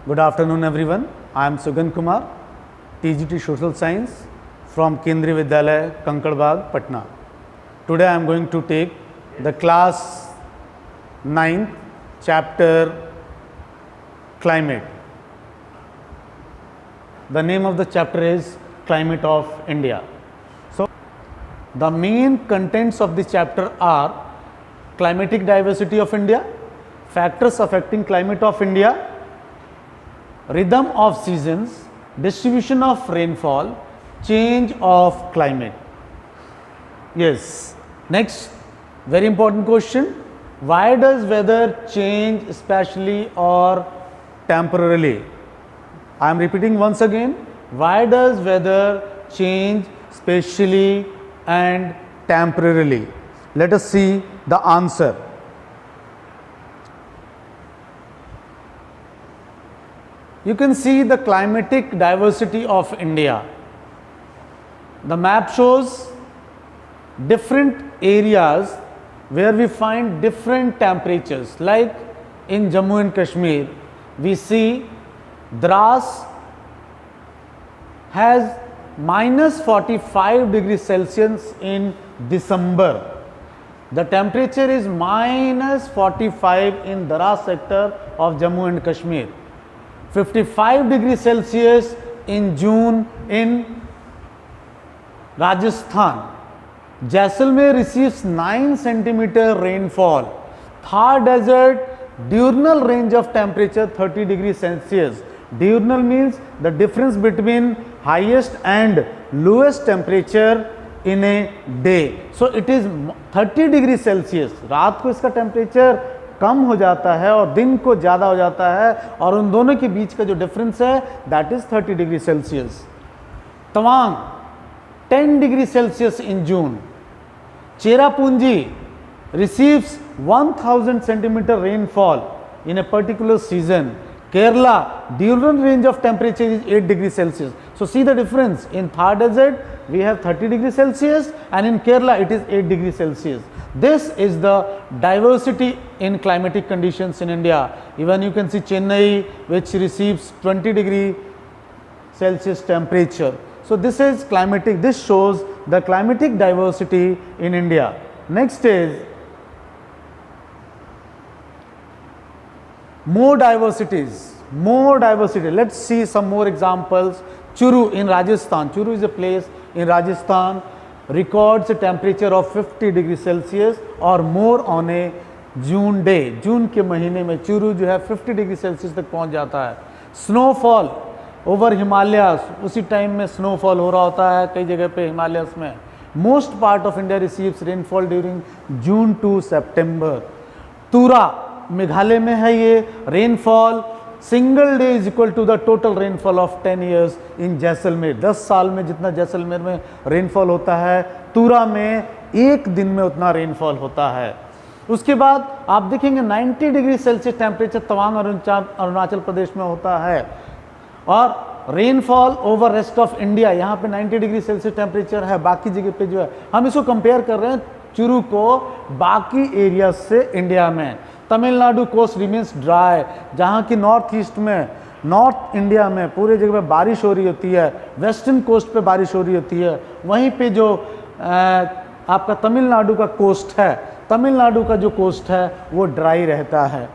Good afternoon everyone. I am Sugan Kumar, TGT Social Science from Kendriya Vidyalaya, Kankadbagh, Patna. Today I am going to take the class 9th chapter Climate. The name of the chapter is Climate of India. So the main contents of this chapter are climatic diversity of India, factors affecting climate of India, rhythm of seasons, distribution of rainfall, change of climate. Yes. Next, very important question. Why does weather change especially or temporarily? I am repeating once again. Why does weather change spatially and temporarily? Let us see the answer. You can see the climatic diversity of India. The map shows different areas where we find different temperatures. Like in Jammu and Kashmir, we see Dras has minus 45 degrees Celsius in December. The temperature is minus 45 in Dras sector of Jammu and Kashmir. 55 degrees Celsius in June in Rajasthan. Jaisalmer receives 9 centimeter rainfall. Thar desert diurnal range of temperature 30 degrees Celsius. Diurnal means the difference between highest and lowest temperature in a day. So it is 30 degrees Celsius. रात को इसका temperature कम हो जाता है और दिन को ज़्यादा हो जाता है और उन दोनों के बीच का जो डिफरेंस है that is 30 degree Celsius. Tawang 10 degree Celsius in June. Cherrapunji receives 1000 centimeter rainfall in a particular season. Kerala diurnal range of temperature is 8 degrees Celsius. So see the difference. In Thar desert we have 30 degrees Celsius and in Kerala it is 8 degrees Celsius. This is the diversity in climatic conditions in India. Even you can see Chennai, which receives 20 degree Celsius temperature. So this is climatic. This shows the climatic diversity in India. Next is more diversities. More diversity. Let's see some more examples. Churu in Rajasthan. Churu is a place in Rajasthan. Records a temperature of 50 degrees Celsius और more on a June day. जून के महीने में चूरू जो है 50 degree Celsius तक पहुंच जाता है. स्नोफॉल ओवर हिमालयास, उसी टाइम में स्नोफॉल हो रहा होता है कई जगह पे हिमालयास में. Most part of India receives rainfall during June to September. Tura Meghalaya में है ये. Rainfall single day is equal to the total rainfall of 10 years in Jaisalmer. 10 साल में जितना जैसलमेर में रेनफॉल होता है तुरा में एक दिन में उतना रेनफॉल होता है. उसके बाद आप देखेंगे 90 degree Celsius temperature Tawang Arunachal Pradesh में होता है. और rainfall over rest of India यहाँ पे 90 डिग्री सेल्सियस टेम्परेचर है. बाकी जगह पे जो है हम इसको कंपेयर कर रहे हैं चुरू को बाकी एरिया से इंडिया में. Tamil Nadu coast remains dry. जहाँ की नॉर्थ ईस्ट में नॉर्थ इंडिया में पूरे जगह पे बारिश हो रही होती है. वेस्टर्न कोस्ट पे बारिश हो रही होती है. वहीं पे जो आपका तमिलनाडु का कोस्ट है, तमिलनाडु का जो कोस्ट है वो ड्राई रहता है.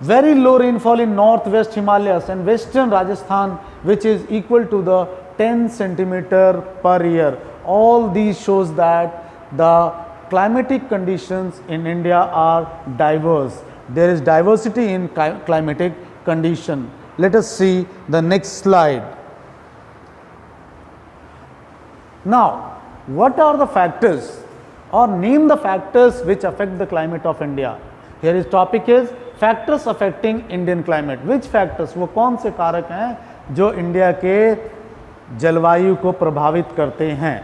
Very low rainfall in north west Himalayas and western Rajasthan which is equal to the 10 centimetre per year. All these shows that the climatic conditions in India are diverse. There is diversity in climatic condition. Let us see the next slide. Now, what are the factors or name the factors which affect the climate of India? Here is topic is factors affecting Indian climate. Which factors? वो कौन से कारक हैं जो India के जलवायु को प्रभावित करते हैं?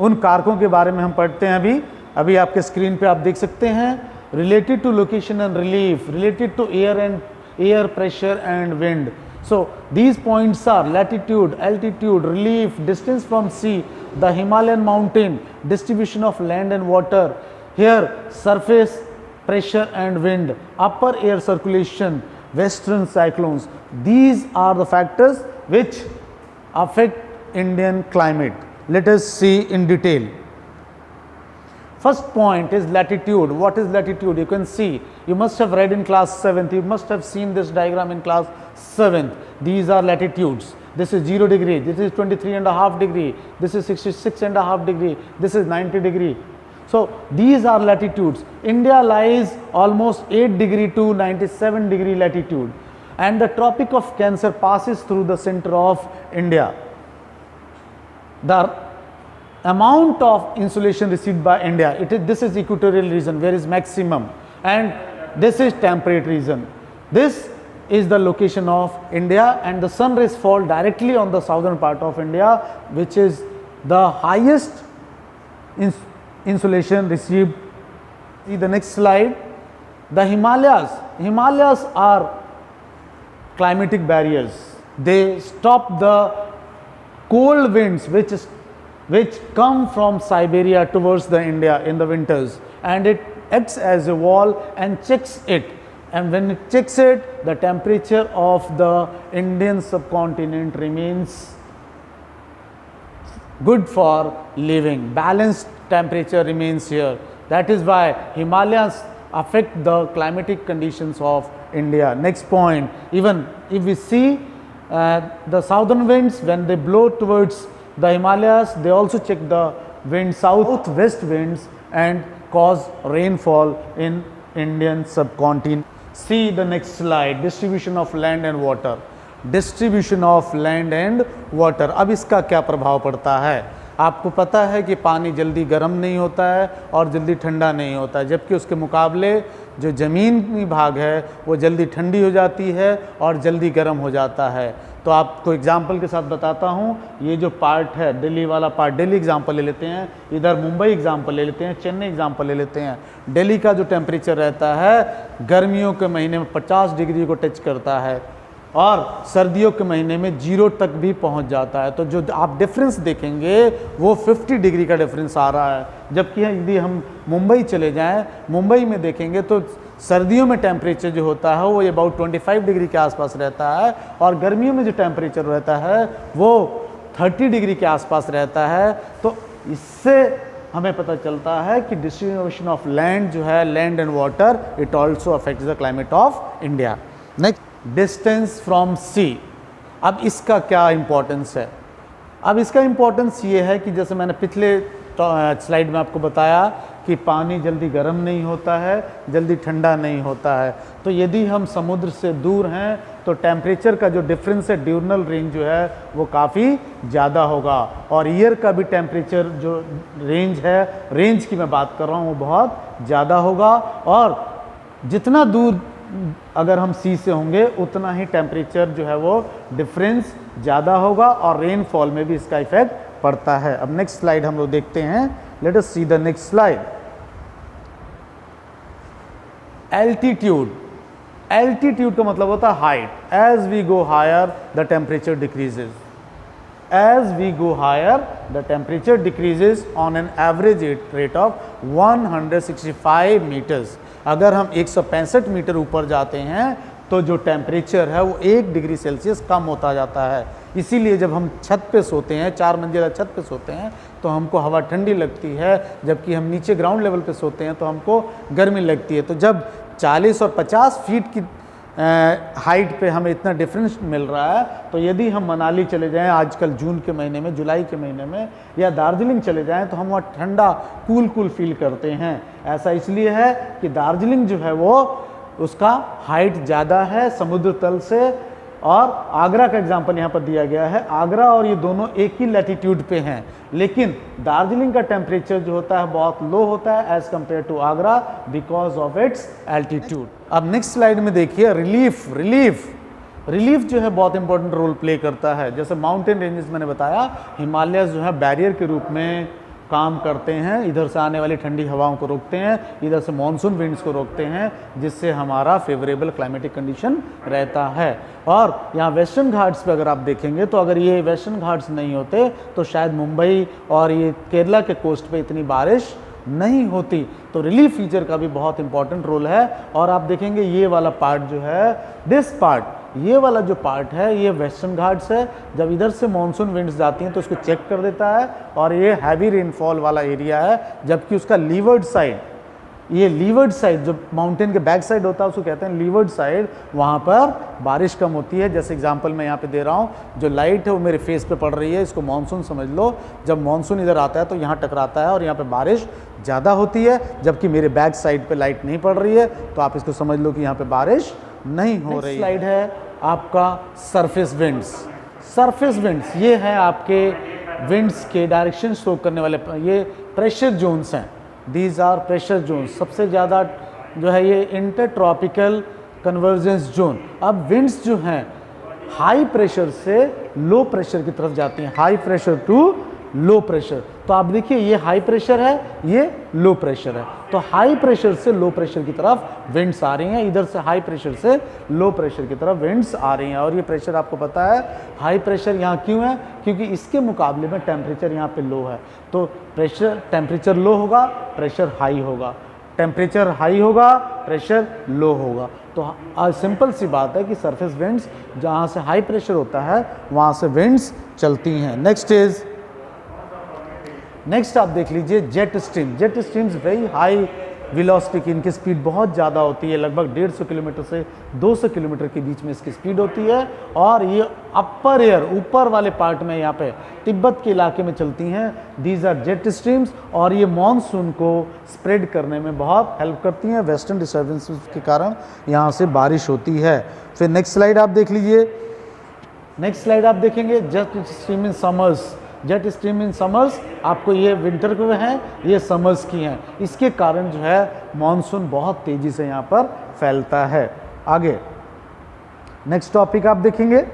उन कारकों के बारे में हम पढ़ते हैं. अभी आपके स्क्रीन पे आप देख सकते हैं. Related to location and relief, related to air pressure and wind. So these points are latitude, altitude, relief, distance from sea, the Himalayan mountain, distribution of land and water, here surface pressure and wind, upper air circulation, western cyclones. These are the factors which affect Indian climate. Let us see in detail. First point is latitude. What is latitude? You can see, you must have read in class 7th, you must have seen this diagram in class 7th. These are latitudes. This is 0 degree, this is 23.5 degree, this is 66.5 degree, this is 90 degree. So these are latitudes. India lies almost 8 degree to 97 degree latitude, and the Tropic of Cancer passes through the center of India. The amount of insolation received by India, this is equatorial region where is maximum, and this is temperate region. This is the location of India, and the sun rays fall directly on the southern part of India, which is the highest insolation received. See the next slide. The Himalayas are climatic barriers. They stop the cold winds which come from Siberia towards the India in the winters, and it acts as a wall and checks it. And when it checks it, the temperature of the Indian subcontinent remains good for living. Balanced temperature remains here. That is why Himalayas affect the climatic conditions of India. Next point, even if we see the southern winds, when they blow towards the Himalayas, they also check the wind, southwest winds, and cause rainfall in Indian subcontinent. See the next slide. Distribution of land and water. Distribution of land and water. अब इसका क्या प्रभाव पड़ता है? आपको पता है कि पानी जल्दी गर्म नहीं होता है और जल्दी ठंडा नहीं होता है, जबकि उसके मुकाबले जो ज़मीनी भाग है वो जल्दी ठंडी हो जाती है और जल्दी गर्म हो जाता है। तो आपको एग्जांपल के साथ बताता हूँ, ये जो पार्ट है दिल्ली वाला पार्ट, दिल्ली एग्जांपल ले लेते हैं, इधर मुंबई एग्जांपल ले लेते हैं, चेन्नई एग्जांपल ले लेते हैं। दिल्ली का जो टेम्परेचर रहता है गर्मियों के महीने में 50 डिग्री को टच करता है और सर्दियों के महीने में 0 तक भी पहुंच जाता है। तो जो आप डिफरेंस देखेंगे वो 50 डिग्री का डिफरेंस आ रहा है, जबकि यदि हम मुंबई चले जाएं, मुंबई में देखेंगे तो सर्दियों में टेम्परेचर जो होता है वो अबाउट 25 डिग्री के आसपास रहता है और गर्मियों में जो टेम्परेचर रहता है वो 30 डिग्री के आसपास रहता है। तो इससे हमें पता चलता है कि डिस्ट्रीब्यूशन ऑफ लैंड जो है, land and water, it also affects the climate of India. Next, distance from sea. अब इसका क्या इम्पोर्टेंस है? अब इसका इम्पोर्टेंस ये है कि जैसे मैंने पिछले स्लाइड में आपको बताया कि पानी जल्दी गर्म नहीं होता है, जल्दी ठंडा नहीं होता है। तो यदि हम समुद्र से दूर हैं तो टेम्परेचर का जो डिफरेंस है, ड्यूरनल रेंज जो है वो काफ़ी ज़्यादा होगा, और ईयर का भी टेम्परेचर जो रेंज है, रेंज की मैं बात कर रहा हूँ, वो बहुत ज़्यादा होगा। और जितना दूर अगर हम सी से होंगे उतना ही टेम्परेचर जो है वो डिफरेंस ज़्यादा होगा और रेनफॉल में भी इसका इफेक्ट पड़ता है। अब नेक्स्ट स्लाइड हम लोग देखते हैं। Let us see the next slide. Altitude. Altitude का मतलब होता है height. As we go higher the temperature decreases. As we go higher, the temperature decreases on an average rate of 165 meters. अगर हम 165 मीटर ऊपर जाते हैं तो जो टेम्परेचर है वो 1 डिग्री सेल्सियस कम होता जाता है। इसीलिए जब हम छत पे सोते हैं, 4 मंजिला छत पे सोते हैं, तो हमको हवा ठंडी लगती है, जबकि हम नीचे ग्राउंड लेवल पे सोते हैं तो हमको गर्मी लगती है। तो जब 40 और 50 फीट की हाइट पे हमें इतना डिफरेंस मिल रहा है, तो यदि हम मनाली चले जाएं आजकल जून के महीने में, जुलाई के महीने में, या दार्जिलिंग चले जाएं तो हम वहाँ ठंडा कूल फील करते हैं। ऐसा इसलिए है कि दार्जिलिंग जो है वो उसका हाइट ज़्यादा है समुद्र तल से। और आगरा का एग्जांपल यहाँ पर दिया गया है। आगरा और ये दोनों एक ही लैटिट्यूड पे हैं, लेकिन दार्जिलिंग का टेम्परेचर जो होता है बहुत लो होता है as compare to Agra because of its altitude. अब नेक्स्ट स्लाइड में देखिए रिलीफ जो है बहुत इंपॉर्टेंट रोल प्ले करता है। जैसे माउंटेन रेंजेस मैंने बताया, हिमालय जो है बैरियर के रूप में काम करते हैं, इधर से आने वाली ठंडी हवाओं को रोकते हैं, इधर से मॉनसून विंड्स को रोकते हैं, जिससे हमारा फेवरेबल क्लाइमेटिक कंडीशन रहता है। और यहाँ वेस्टर्न घाट्स पे अगर आप देखेंगे तो अगर ये वेस्टर्न घाट्स नहीं होते तो शायद मुंबई और ये केरला के कोस्ट पे इतनी बारिश नहीं होती। तो रिलीफ फीचर का भी बहुत इंपॉर्टेंट रोल है। और आप देखेंगे ये वाला पार्ट जो है, दिस पार्ट, ये वाला जो पार्ट है ये वेस्टर्न घाट्स है। जब इधर से मानसून विंड्स जाती हैं तो इसको चेक कर देता है और ये हैवी रेनफॉल वाला एरिया है, जबकि उसका लीवर्ड साइड, ये लीवर्ड साइड जो माउंटेन के बैक साइड होता है उसको कहते हैं लीवर्ड साइड, वहाँ पर बारिश कम होती है। जैसे एग्जांपल मैं यहाँ पे दे रहा हूँ, जो लाइट है वो मेरे फेस पे पड़ रही है, इसको मानसून समझ लो। जब मानसून इधर आता है तो यहाँ टकराता है और यहाँ पे बारिश ज़्यादा होती है, जबकि मेरे बैक साइड पे लाइट नहीं पड़ रही है, तो आप इसको समझ लो कि यहाँ पे बारिश नहीं हो रही। स्लाइड है आपका सरफेस विंड्स। सरफेस विंड्स ये है आपके विंड्स के डायरेक्शन शो करने वाले, ये प्रेशर जोन्स हैं। These are pressure zone. सबसे ज़्यादा जो है ये इंटर ट्रॉपिकल कन्वर्जेंस जोन। अब विंड्स जो हैं हाई प्रेशर से लो प्रेशर की तरफ जाती हैं, high pressure to low pressure. तो आप देखिए ये हाई प्रेशर है, ये लो प्रेशर है। तो हाई प्रेशर से लो प्रेशर की तरफ विंड्स आ रही हैं, इधर से हाई प्रेशर से लो प्रेशर की तरफ विंड्स आ रही हैं। और ये प्रेशर आपको पता है हाई प्रेशर यहाँ क्यों है, क्योंकि इसके मुकाबले में टेम्परेचर यहाँ पे लो है। तो प्रेशर, टेम्परेचर लो होगा, प्रेशर हाई होगा, टेम्परेचर हाई होगा, प्रेशर लो होगा। तो सिंपल सी बात है कि सरफेस विंड्स जहाँ से हाई प्रेशर होता है वहाँ से विंड्स चलती हैं। नेक्स्ट आप देख लीजिए jet stream. Jet streams very high velocity की, इनकी स्पीड बहुत ज़्यादा होती है, लगभग 150 किलोमीटर से 200 किलोमीटर के बीच में इसकी स्पीड होती है। और ये अपर एयर, ऊपर वाले पार्ट में यहाँ पे तिब्बत के इलाके में चलती हैं। दीज आर जेट स्ट्रीम्स और ये मानसून को स्प्रेड करने में बहुत हेल्प करती हैं। वेस्टर्न डिस्टर्बेंसेस के कारण यहाँ से बारिश होती है। फिर नेक्स्ट स्लाइड आप देख लीजिए। नेक्स्ट स्लाइड आप देखेंगे jet stream in summers. Jet stream in summers आपको ये विंटर के हैं, ये समर्स की हैं। इसके कारण जो है मानसून बहुत तेज़ी से यहाँ पर फैलता है। आगे नेक्स्ट टॉपिक आप देखेंगे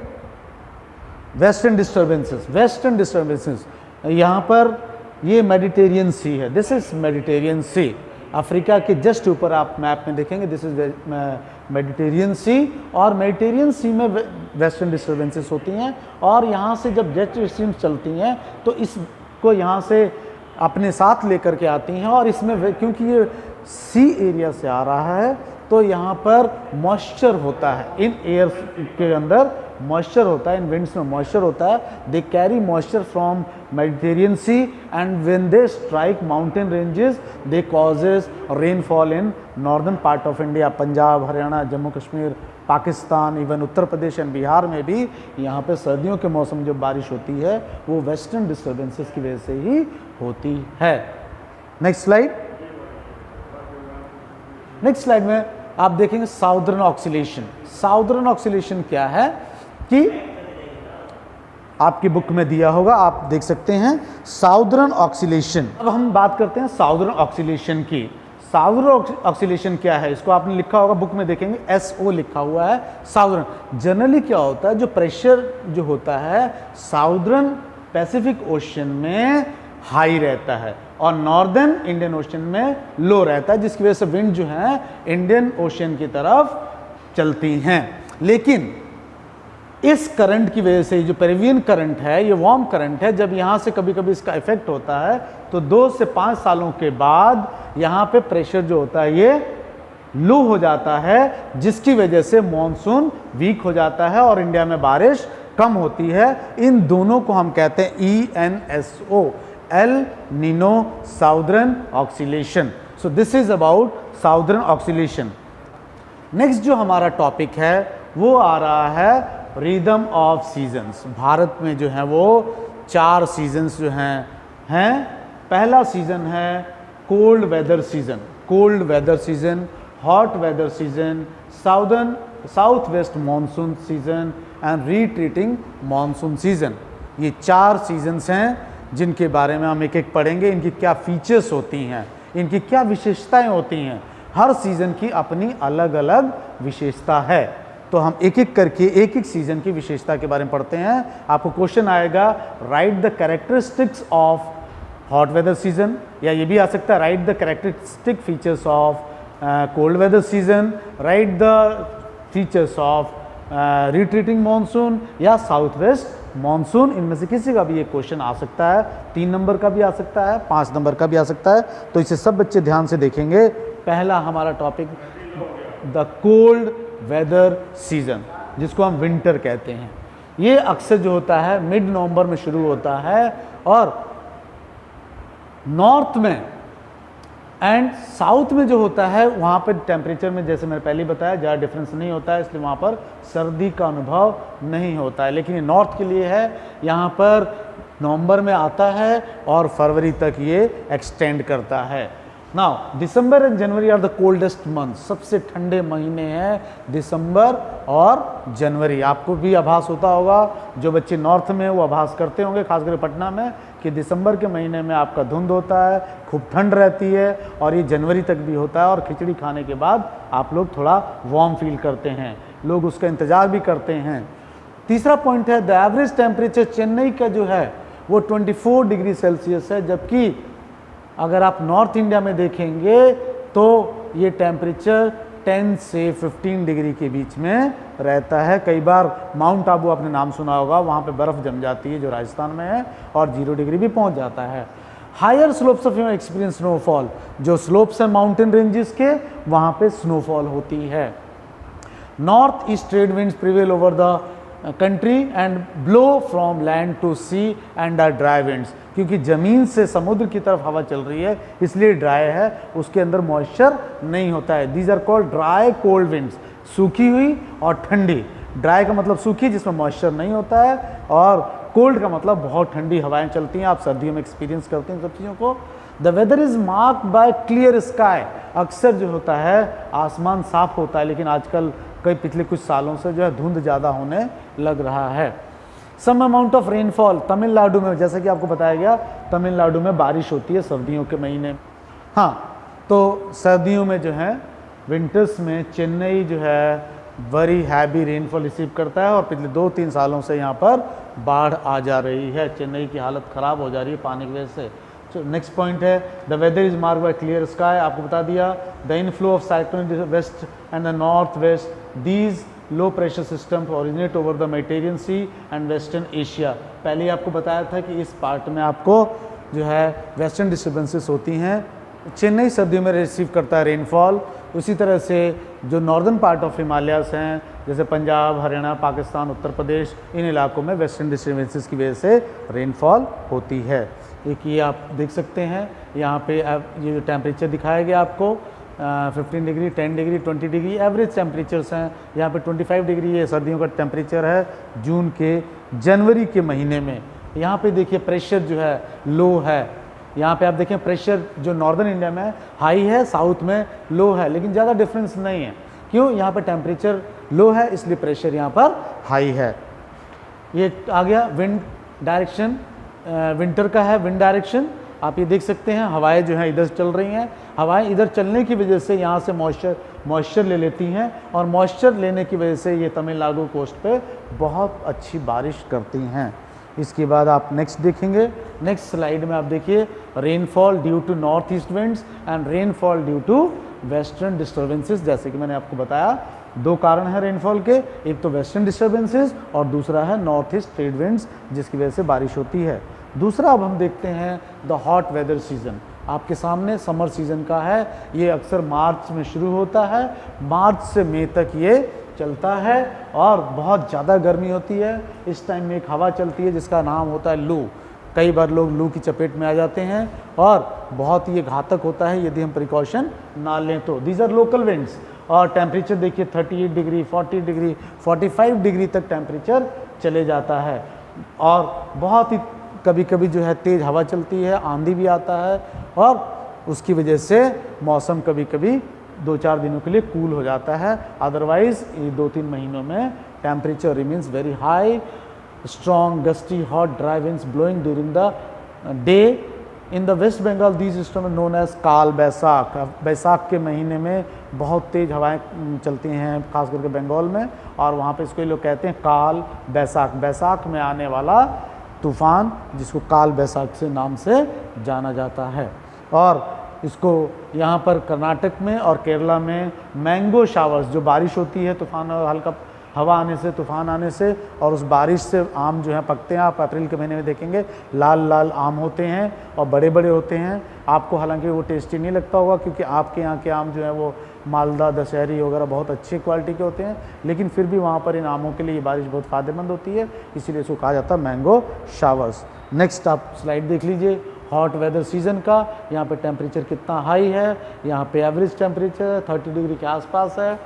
वेस्टर्न डिस्टर्बेंसेस। वेस्टर्न डिस्टर्बेंसेस यहाँ पर ये मेडिटेरियन सी है, this is Mediterranean sea. Africa के जस्ट ऊपर आप मैप में देखेंगे, दिस इज मेडिटेरियन सी। और मेडिटेरियन सी में वेस्टर्न डिस्टर्बेंसेस होती हैं और यहाँ से जब जेट स्ट्रीम्स चलती हैं तो इसको यहाँ से अपने साथ लेकर के आती हैं। और इसमें क्योंकि ये सी एरिया से आ रहा है तो यहाँ पर मॉइस्चर होता है, इन एयर के अंदर मॉइस्चर होता है, इन विंड्स में मॉइस्चर होता है। They carry moisture from Mediterranean sea and when they strike mountain ranges they causes rainfall in northern part of India. Punjab, Haryana, Jammu Kashmir, Pakistan, even Uttar Pradesh and Bihar में भी यहाँ पे सर्दियों के मौसम जब बारिश होती है वो वेस्टर्न डिस्टर्बेंसेस की वजह से ही होती है। Next slide. नेक्स्ट स्लाइड में आप देखेंगे साउदर्न ऑक्सीलेशन। साउदर्न ऑक्सीलेशन क्या है कि आपकी बुक में दिया होगा, आप देख सकते हैं साउदर्न ऑक्सीलेशन। अब हम बात करते हैं साउदर्न ऑक्सीलेशन की। साउदर्न ऑक्सीलेशन क्या है, इसको आपने लिखा होगा बुक में, देखेंगे SO लिखा हुआ है साउदर्न। जनरली क्या होता है, जो प्रेशर जो होता है साउदर्न पैसिफिक ओशन में हाई रहता है और नॉर्दर्न इंडियन ओशन में लो रहता है, जिसकी वजह से विंड जो है इंडियन ओशन की तरफ चलती हैं। लेकिन इस करंट की वजह से जो पेरिवियन करंट है, ये वार्म करंट है, जब यहाँ से कभी कभी इसका इफेक्ट होता है तो 2 से 5 सालों के बाद यहाँ पे प्रेशर जो होता है ये लो हो जाता है, जिसकी वजह से मॉनसून वीक हो जाता है और इंडिया में बारिश कम होती है। इन दोनों को हम कहते हैं ENSO, El Nino southern oscillation. So this is about southern oscillation. Next जो हमारा टॉपिक है वो आ रहा है रिदम ऑफ सीजन्स। भारत में जो है वो 4 सीजन्स जो हैं। पहला सीजन है cold weather season, cold weather season, hot weather season, south west monsoon season and retreating monsoon season. ये 4 सीजन्स हैं जिनके बारे में हम एक एक पढ़ेंगे। इनकी क्या फीचर्स होती हैं, इनकी क्या विशेषताएं होती हैं। हर सीजन की अपनी अलग अलग विशेषता है। तो हम एक एक करके एक एक सीजन की विशेषता के बारे में पढ़ते हैं। आपको क्वेश्चन आएगा write the characteristics of hot weather season, या ये भी आ सकता है write the characteristic features of cold weather season, write the features of retreating monsoon या साउथ वेस्ट मानसून, इनमें से किसी का भी ये क्वेश्चन आ सकता है, 3 नंबर का भी आ सकता है, 5 नंबर का भी आ सकता है, तो इसे सब बच्चे ध्यान से देखेंगे। पहला हमारा topic the cold weather season, जिसको हम विंटर कहते हैं। ये अक्सर जो होता है मिड नवंबर में शुरू होता है और नॉर्थ में एंड साउथ में जो होता है वहाँ पर टेम्परेचर में, जैसे मैंने पहले बताया, ज़्यादा डिफरेंस नहीं होता है, इसलिए वहाँ पर सर्दी का अनुभव नहीं होता है। लेकिन ये नॉर्थ के लिए है, यहाँ पर नवंबर में आता है और फरवरी तक ये एक्सटेंड करता है। Now December and January are the coldest month, सबसे ठंडे महीने हैं दिसंबर और जनवरी। आपको भी आभास होता होगा, जो बच्चे नॉर्थ में वो आभास करते होंगे, खासकर पटना में, कि दिसंबर के महीने में आपका धुंध होता है, खूब ठंड रहती है, और ये जनवरी तक भी होता है, और खिचड़ी खाने के बाद आप लोग थोड़ा वार्म फील करते हैं, लोग उसका इंतज़ार भी करते हैं। तीसरा पॉइंट है द एवरेज टेम्परेचर चेन्नई का जो है वो 24 डिग्री सेल्सियस है, जबकि अगर आप नॉर्थ इंडिया में देखेंगे तो ये टेम्परेचर 10 से 15 डिग्री के बीच में रहता है। कई बार माउंट आबू आपने नाम सुना होगा, वहाँ पे बर्फ़ जम जाती है जो राजस्थान में है, और 0 डिग्री भी पहुँच जाता है। Higher slopes of experience snowfall, जो स्लोप्स हैं माउंटेन रेंजेस के, वहाँ पे स्नोफॉल होती है। North east trade winds prevail over the country and blow from land to sea and are dry winds, क्योंकि ज़मीन से समुद्र की तरफ हवा चल रही है इसलिए ड्राई है, उसके अंदर मॉइस्चर नहीं होता है। These are called dry cold winds, सूखी हुई और ठंडी। ड्राई का मतलब सूखी जिसमें मॉइस्चर नहीं होता है, और कोल्ड का मतलब बहुत ठंडी हवाएं चलती हैं। आप सर्दियों में एक्सपीरियंस करते हैं सब चीज़ों को। The weather is marked by clear sky, अक्सर जो होता है आसमान साफ होता है, लेकिन आजकल कई पिछले कुछ सालों से जो है धुंध ज़्यादा होने लग रहा है। Some amount of rainfall, Tamil Nadu में, जैसा कि आपको बताया गया, तमिलनाडु में बारिश होती है सर्दियों के महीने। हाँ, तो सर्दियों में जो है विंटर्स में चेन्नई जो है वेरी हैवी रेनफॉल रिसीव करता है, और पिछले 2-3 सालों से यहाँ पर बाढ़ आ जा रही है, चेन्नई की हालत ख़राब हो जा रही है पानी की वजह से। नेक्स्ट पॉइंट है the weather is marked by clear sky, आपको बता दिया। The inflow of cyclone west and the north west, these low pressure system originate over the Mediterranean sea and western Asia. पहले ही आपको बताया था कि इस पार्ट में आपको जो है वेस्टर्न डिस्टर्बेंसेस होती हैं। चेन्नई सर्दियों में रिसीव करता है रेनफॉल। उसी तरह से जो नॉर्दर्न पार्ट ऑफ हिमालयास हैं, जैसे पंजाब, हरियाणा, पाकिस्तान, उत्तर प्रदेश, इन इलाकों में वेस्टर्न डिस्टर्बेंसेस की वजह से रेनफॉल होती है। एक ये आप देख सकते हैं यहाँ पे, ये जो टेम्परेचर दिखाया गया आपको 15 degree, 10 degree, 20 degree average temperatures हैं। यहाँ पे 25 डिग्री ये सर्दियों का टेम्परेचर है जून के जनवरी के महीने में। यहाँ पे देखिए प्रेशर जो है लो है, यहाँ पे आप देखें प्रेशर जो नॉर्दर्न इंडिया में हाई है, साउथ में लो है, लेकिन ज़्यादा डिफरेंस नहीं है। क्यों? यहाँ पे टेम्परेचर लो है इसलिए प्रेशर यहाँ पर हाई है। ये आ गया विंड डायरेक्शन, विंटर का है विंड डायरेक्शन। आप ये देख सकते हैं हवाएं जो हैं इधर चल रही हैं, हवाएं इधर चलने की वजह से यहाँ से मॉइस्चर ले लेती हैं, और मॉइस्चर लेने की वजह से ये तमिलनाडु कोस्ट पे बहुत अच्छी बारिश करती हैं। इसके बाद आप नेक्स्ट देखेंगे, नेक्स्ट स्लाइड में आप देखिए rainfall due to north east winds and rainfall due to western disturbances. जैसे कि मैंने आपको बताया 2 कारण हैं रेनफॉल के, एक तो वेस्टर्न डिस्टर्बेंसेस और दूसरा है नॉर्थ ईस्ट ट्रेड विंड्स जिसकी वजह से बारिश होती है। दूसरा अब हम देखते हैं द हॉट वेदर सीजन। आपके सामने समर सीजन का है, ये अक्सर मार्च में शुरू होता है, मार्च से मई तक ये चलता है और बहुत ज़्यादा गर्मी होती है। इस टाइम में एक हवा चलती है जिसका नाम होता है लू। कई बार लोग लू की चपेट में आ जाते हैं और बहुत ये घातक होता है यदि हम प्रिकॉशन ना लें तो। दीज आर लोकल विंड्स, और टेम्परेचर देखिए 38 डिग्री, 40 डिग्री, 45 डिग्री तक टेम्परेचर चले जाता है, और बहुत ही कभी कभी जो है तेज़ हवा चलती है, आंधी भी आता है, और उसकी वजह से मौसम कभी कभी 2-4 दिनों के लिए कूल हो जाता है। अदरवाइज ये 2-3 महीनों में temperature remains very high, strong gusty hot dry winds blowing during the day. In the west Bengal these system known as Kal Baisakh. बैसाख के महीने में बहुत तेज़ हवाएं चलती हैं खास करके बंगाल में, और वहाँ पे इसको लोग कहते हैं काल बैसाख, बैसाख में आने वाला तूफ़ान जिसको काल बैसाख से नाम से जाना जाता है। और इसको यहाँ पर कर्नाटक में और केरला में मैंगो शावर्स, जो बारिश होती है तूफ़ान और हल्का हवा आने से, तूफान आने से और उस बारिश से आम जो है पकते हैं। आप अप्रैल के महीने में देखेंगे लाल लाल आम होते हैं और बड़े बड़े होते हैं। आपको हालांकि वो टेस्टी नहीं लगता होगा क्योंकि आपके यहाँ के आम जो है वो मालदा, दशहरी वगैरह बहुत अच्छी क्वालिटी के होते हैं, लेकिन फिर भी वहाँ पर इन आमों के लिए ये बारिश बहुत फ़ायदेमंद होती है, इसीलिए इसको कहा जाता है मैंगो शावर्स। नेक्स्ट आप स्लाइड देख लीजिए हॉट वेदर सीज़न का। यहाँ पे टेम्परेचर कितना हाई है, यहाँ पे एवरेज टेम्परेचर 30 डिग्री के आसपास है।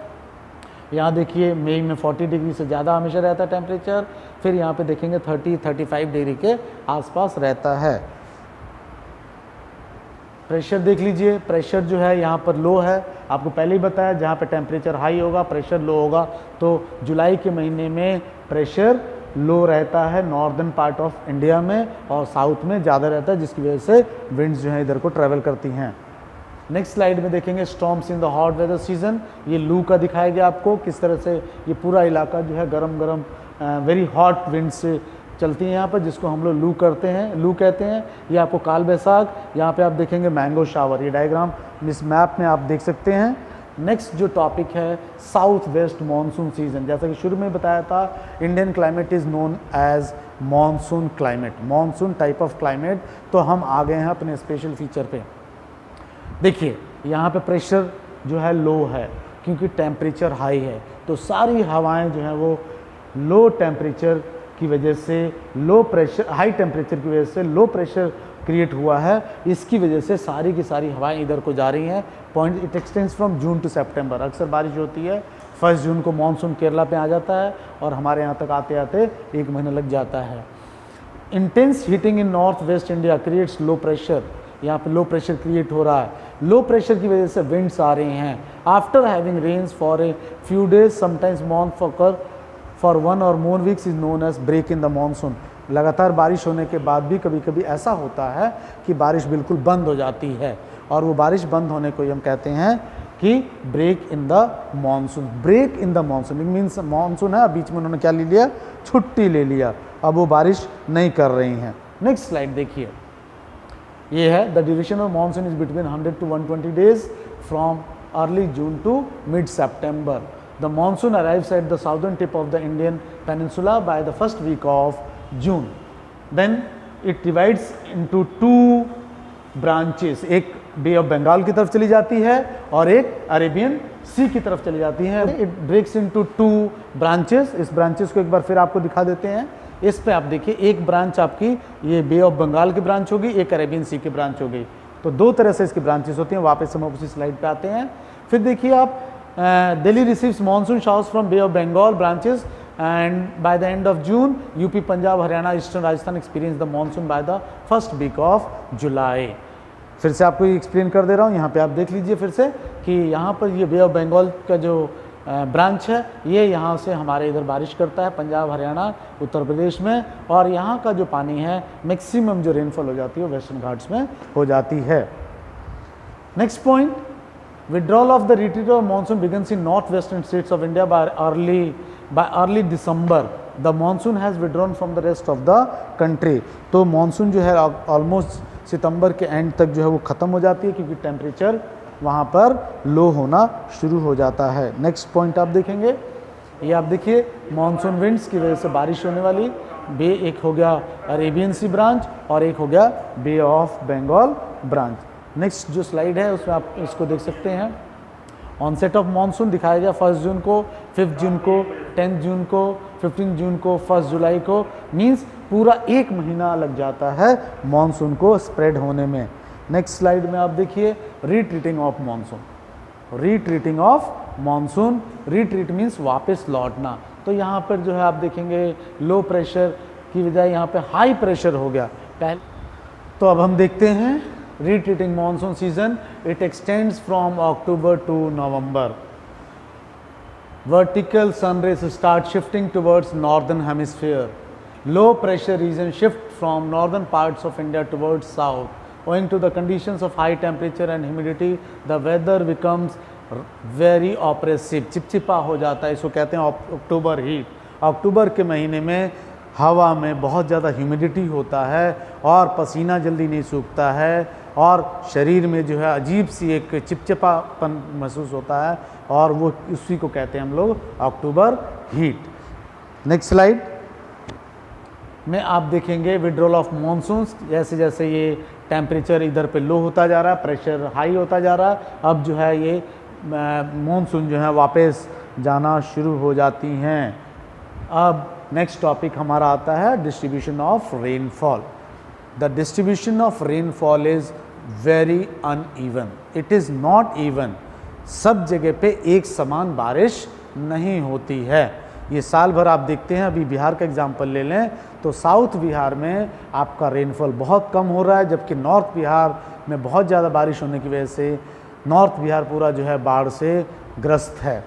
यहाँ देखिए मई में 40 डिग्री से ज़्यादा हमेशा रहता है टेम्परेचर, फिर यहाँ पे देखेंगे 30-35 डिग्री के आसपास रहता है। प्रेशर देख लीजिए, प्रेशर जो है यहाँ पर लो है, आपको पहले ही बताया जहाँ पे टेम्परेचर हाई होगा प्रेशर लो होगा, तो जुलाई के महीने में प्रेशर लो रहता है नॉर्दर्न पार्ट ऑफ इंडिया में और साउथ में ज़्यादा रहता है, जिसकी वजह से विंड्स जो है इधर को ट्रैवल करती हैं। नेक्स्ट स्लाइड में देखेंगे storms in the hot weather season. ये लू का दिखाया गया आपको, किस तरह से ये पूरा इलाका जो है गरम गरम वेरी हॉट विंड से चलती है यहाँ पर, जिसको हम लोग लू कहते हैं। ये आपको काल बैसाख, यहाँ पे आप देखेंगे मैंगो शावर। ये डायग्राम इस मैप में आप देख सकते हैं। नेक्स्ट जो टॉपिक है साउथ वेस्ट मानसून सीजन। जैसा कि शुरू में बताया था, Indian climate is known as monsoon climate, monsoon type of climate. तो हम आ गए हैं अपने स्पेशल फीचर पे। देखिए यहाँ पे प्रेशर जो है लो है क्योंकि टेम्परेचर हाई है, तो सारी हवाएं जो हैं वो लो टेम्परेचर की वजह से, लो प्रेशर हाई टेम्परेचर की वजह से लो प्रेशर क्रिएट हुआ है, इसकी वजह से सारी की सारी हवाएं इधर को जा रही हैं। Point it extends from June to September. अक्सर बारिश होती है 1 जून को मानसून केरला पे आ जाता है और हमारे यहाँ तक आते आते 1 महीना लग जाता है। Intense heating in north waste India creates low pressure. यहाँ पे लो प्रेशर क्रिएट हो रहा है, लो प्रेशर की वजह से विंड्स आ रही हैं। After having rains for a few days sometimes monsoon for 1 or more weeks is known as break in the monsoon. लगातार बारिश होने के बाद भी कभी कभी ऐसा होता है कि बारिश बिल्कुल बंद हो जाती है, और वो बारिश बंद होने को हम कहते हैं कि break in the monsoon. Break in the monsoon means monsoon है, बीच में उन्होंने क्या ले लिया, छुट्टी ले लिया, अब वो बारिश नहीं कर रही हैं। नेक्स्ट स्लाइड देखिए, ये है the duration of monsoon is between 100 to 120 days from early June to mid September. The monsoon arrives at the southern tip of the Indian peninsula by the first week of June. Then it divides into 2 branches, एक bay of Bengal की तरफ चली जाती है और एक Arabian सी की तरफ चली जाती है। It breaks into 2 branches. इस ब्रांचेस को एक बार फिर आपको दिखा देते हैं। इस पे आप देखिए, एक ब्रांच आपकी ये बे ऑफ बंगाल की ब्रांच होगी, एक अरेबियन सी की ब्रांच होगी। तो 2 तरह से इसकी ब्रांचेस होती हैं। वापस हम उसी स्लाइड पे आते हैं। फिर देखिए आप, Delhi receives monsoon showers from bay of Bengal branches and by the end of June UP, Punjab, Haryana, eastern Rajasthan experience the monsoon by the first week of July. फिर से आपको एक्सप्लेन कर दे रहा हूँ, यहाँ पे आप देख लीजिए फिर से कि यहाँ पर ये बे ऑफ बंगाल का जो ब्रांच है, ये यहाँ से हमारे इधर बारिश करता है, पंजाब, हरियाणा, उत्तर प्रदेश में, और यहाँ का जो पानी है मैक्सिमम जो रेनफॉल हो जाती है वेस्टर्न घाट्स में हो जाती है। Next point, withdrawal of the retreat of monsoon begins in northwestern states of India by early December. The monsoon has withdrawn from the rest of the country. तो मानसून जो है ऑलमोस्ट सितंबर के एंड तक जो है वो ख़त्म हो जाती है क्योंकि टेम्परेचर वहाँ पर लो होना शुरू हो जाता है। नेक्स्ट पॉइंट आप देखेंगे, ये आप देखिए मानसून विंड्स की वजह से बारिश होने वाली बे, एक हो गया अरेबियन सी ब्रांच और एक हो गया बे ऑफ बंगाल ब्रांच। नेक्स्ट जो स्लाइड है उसमें आप इसको देख सकते हैं। ऑनसेट ऑफ मानसून दिखाया गया 1 जून को, 5 जून को, 10 जून को, 15 जून को, 1 जुलाई को। मींस पूरा 1 महीना लग जाता है मानसून को स्प्रेड होने में। नेक्स्ट स्लाइड में आप देखिए retreating of monsoon. Retreating of monsoon, retreat means वापस लौटना। तो यहाँ पर जो है आप देखेंगे लो प्रेशर की बजाय यहाँ पे हाई प्रेशर हो गया पहले। तो अब हम देखते हैं retreating monsoon season. It extends from October to November. Vertical sun rays start shifting towards northern hemisphere. Low pressure region shift from northern parts of India towards south. Owing to the conditions of high temperature and humidity, the weather becomes very oppressive. चिपचिपा हो जाता है, इसको कहते हैं अक्टूबर heat. अक्टूबर के महीने में हवा में बहुत ज़्यादा ह्यूमिडिटी होता है और पसीना जल्दी नहीं सूखता है और शरीर में जो है अजीब सी एक चिपचिपापन महसूस होता है, और वो उसी को कहते हैं हम लोग अक्टूबर हीट। नेक्स्ट स्लाइड में आप देखेंगे विड्रॉल ऑफ मॉनसून्स। जैसे जैसे ये टेम्परेचर इधर पे लो होता जा रहा है, प्रेशर हाई होता जा रहा है, अब जो है ये मॉनसून जो है वापस जाना शुरू हो जाती हैं। अब नेक्स्ट टॉपिक हमारा आता है distribution of rainfall. The distribution of rainfall is very uneven, it is not even. सब जगह पे एक समान बारिश नहीं होती है। ये साल भर आप देखते हैं, अभी बिहार का एग्जांपल ले लें तो साउथ बिहार में आपका रेनफॉल बहुत कम हो रहा है, जबकि नॉर्थ बिहार में बहुत ज़्यादा बारिश होने की वजह से नॉर्थ बिहार पूरा जो है बाढ़ से ग्रस्त है।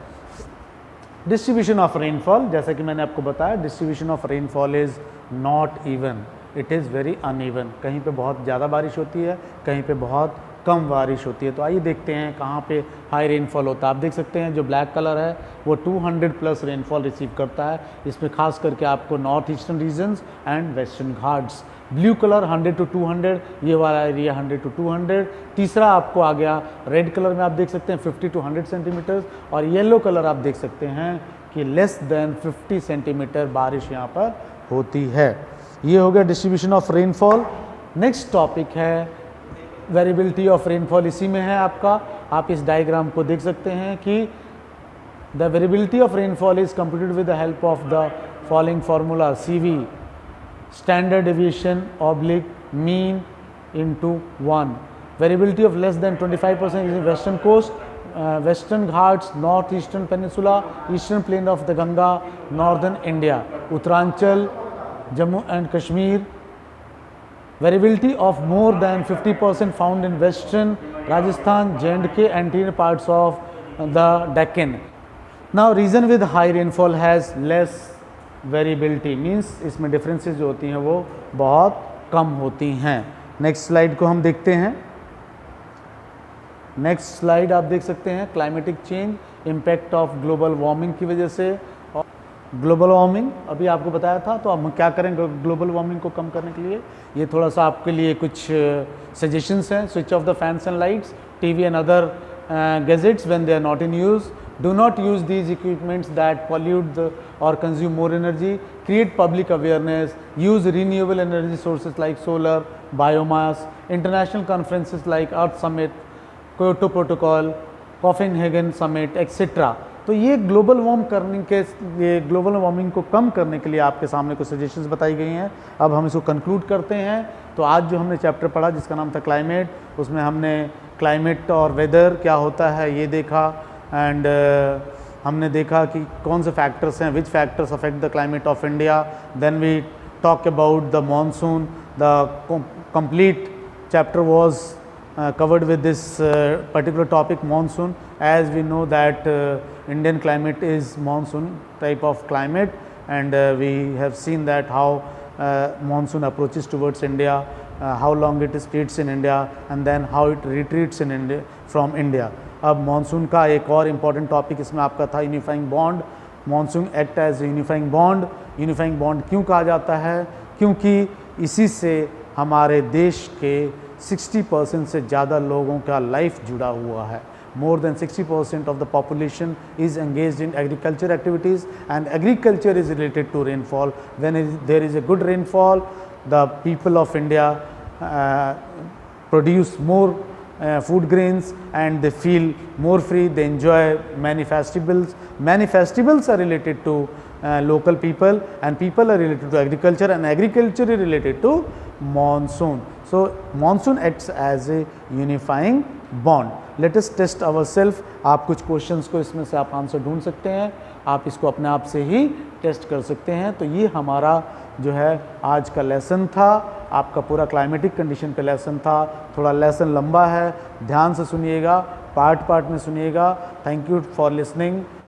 डिस्ट्रीब्यूशन ऑफ रेनफॉल, जैसा कि मैंने आपको बताया, distribution of rainfall is not even, it is very uneven. कहीं पे बहुत ज़्यादा बारिश होती है, कहीं पे बहुत कम बारिश होती है। तो आइए देखते हैं कहाँ पे हाई रेनफॉल होता है। आप देख सकते हैं जो ब्लैक कलर है वो 200 प्लस रेनफॉल रिसीव करता है। इसमें खास करके आपको north eastern regions and western Ghats. Blue colour 100 to 200, ये वाला एरिया 100 to 200। तीसरा आपको आ गया रेड कलर में, आप देख सकते हैं 50 to 100 सेंटीमीटर, और येलो कलर आप देख सकते हैं कि लेस देन 50 सेंटीमीटर बारिश यहाँ पर होती है। ये हो गया distribution of rainfall. Next topic है वेरिएबिलिटी ऑफ रेनफॉल, इसी में है आपका। आप इस डायग्राम को देख सकते हैं कि the variability of rainfall is computed with the help of the following formula CV, standard deviation oblique mean into 1। Variability of less than 25% is western coast, western ghats, north eastern peninsula, eastern plain of the Ganga, northern India, Uttaranchal, Jammu and Kashmir. Variability of more than 50% found in western Rajasthan, J&K, and interior parts of the Deccan. Now region with high rainfall has less variability, means इसमें differences जो होती हैं वो बहुत कम होती हैं। Next slide को हम देखते हैं। नेक्स्ट स्लाइड आप देख सकते हैं climatic change, impact of global warming की वजह से। ग्लोबल वार्मिंग अभी आपको बताया था, तो हम क्या करें ग्लोबल वार्मिंग को कम करने के लिए? ये थोड़ा सा आपके लिए कुछ सजेशंस हैं। Switch off the fans and lights, TV and other gadgets when they are not in use. Do not use these equipments that pollute or consume more energy. Create public awareness. Use renewable energy sources like solar, biomass. International conferences like earth summit, Kyoto protocol, Copenhagen summit etcetera. तो ये global warming को कम करने के लिए आपके सामने कुछ suggestions बताई गई हैं। अब हम इसको कंक्लूड करते हैं। तो आज जो हमने चैप्टर पढ़ा जिसका नाम था क्लाइमेट, उसमें हमने क्लाइमेट और वेदर क्या होता है ये देखा, एंड हमने देखा कि कौन से फैक्टर्स हैं, which factors affect the climate of India. Then we talk about the monsoon. The complete chapter was covered with this particular topic, monsoon. As we know that Indian climate is monsoon type of climate, and we have seen that how monsoon approaches towards India, how long it stays in India, and then how it retreats in India from India. अब monsoon का एक और important topic इसमें आपका था unifying bond. Monsoon act as unifying bond. Unifying bond क्यों कहा जाता है? क्योंकि इसी से हमारे देश के 60% से ज़्यादा लोगों का लाइफ जुड़ा हुआ है। More than 60% of the population is engaged in agriculture activities, and agriculture is related to rainfall. When there is a good rainfall, the people of India produce more food grains, and they feel more free. They enjoy many festivals. Many festivals are related to local people, and people are related to agriculture, and agriculture is related to monsoon. So monsoon acts as a unifying bond. Let us test ourselves. आप कुछ questions को इसमें से आप answer ढूंढ सकते हैं, आप इसको अपने आप से ही टेस्ट कर सकते हैं। तो ये हमारा जो है आज का लेसन था, आपका पूरा क्लाइमेटिक कंडीशन पे लेसन था। थोड़ा लेसन लंबा है, ध्यान से सुनिएगा, पार्ट में सुनिएगा। Thank you for listening.